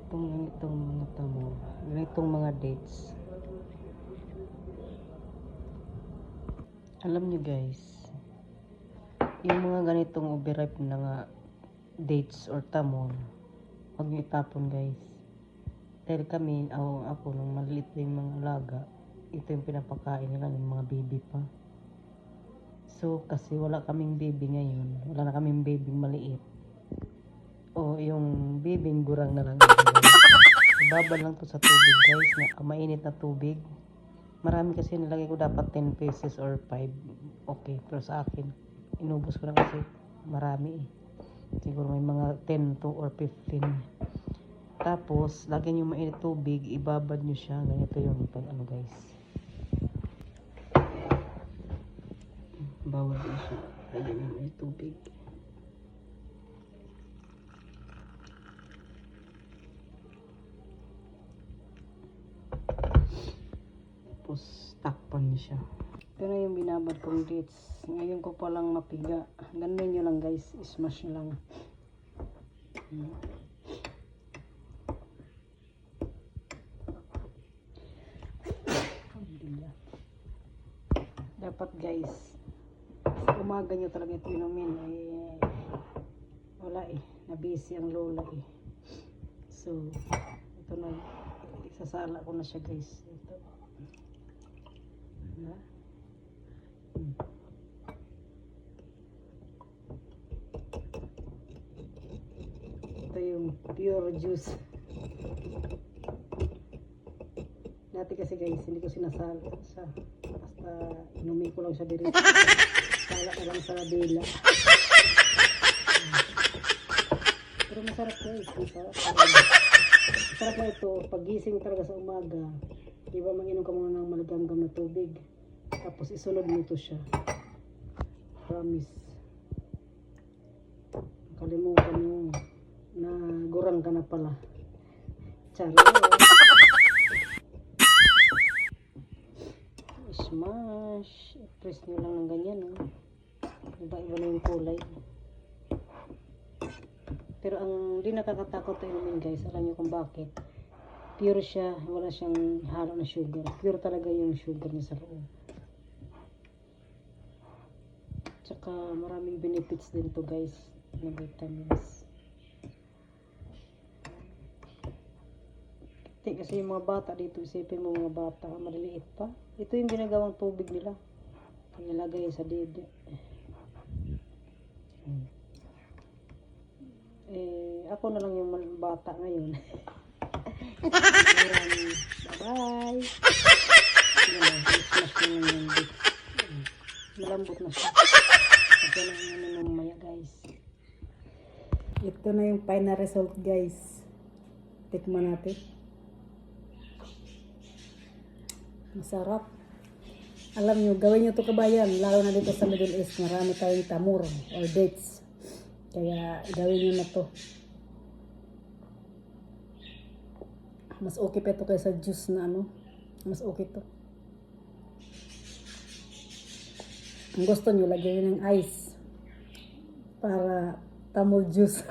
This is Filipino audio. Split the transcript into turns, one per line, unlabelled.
Ganitong mga tamo, ganitong mga dates. Alam nyo guys, yung mga ganitong overripe na nga dates or tamon, huwag nyo itapon guys. Dahil kami, ako nung maliit pa yung mga alaga, ito yung pinapakain nila ng mga baby pa. So, kasi wala kaming baby ngayon, wala na kaming baby maliit. O yung baby gurang na lang. Ibabad lang to sa tubig guys, na mainit na tubig. Marami kasi nilagay ko dapat 10 pieces or 5. Okay, pero sa akin, inubos ko na kasi marami eh. Siguro may mga 10 to or 15. Tapos, lagyan yung mainit tubig, ibabad nyo siya. Ganito yung pag ano guys. Bawal nyo siya. Lagyan yung mainit tubig. Tapos, takpan nyo siya. Ito na yung binabad kong dates. Ngayon ko palang mapiga. Ganun nyo lang guys. Smash nyo lang. Dapat guys, sa umaga nyo talaga ito inumin. Wala eh. Nabisi ang lola eh. So, ito na. Isasala ko na siya guys. Ito. Ito yung pure juice. Dati kasi guys, hindi ko sinasala siya. Basta inumin ko lang siya dito. Sala ko lang sa dila. Pero masarap guys. Masarap. Masarap na ito. Pagising talaga sa umaga. Diba mag-inom ka muna ng maligamgam na tubig. Tapos isunod mo ito siya. Promise. Kalimutan mo na gurang ka na pala. Charo. Smash. Press nyo lang ng ganyan. Iba-iba na yung kulay. Pero ang di nakakatakot na inumin guys. Alam nyo kung bakit. Pure siya. Wala siyang halo na sugar. Pure talaga yung sugar niya sa loob. Tsaka maraming benefits din to guys. Na vitamins. Kasi yung mga bata dito, isipin mo mga bata, maliliit pa. Ito yung ginagawang tubig nila. Nilagay sa dede. Ako na lang yung bata ngayon. Bye-bye. Malambot na siya. Ito na yung mamaya guys. Ito na yung final result guys. Tikman natin. Masarap. Alam nyo, gawin nyo ito kabayan. Lalo na dito sa Middle East. Marami tayong tamur or dates. Kaya gawin nyo na to. Mas okay pa ito kaysa juice na ano. Mas okay to. Kung gusto nyo, lagyan nyo ng ice. Para tamur juice.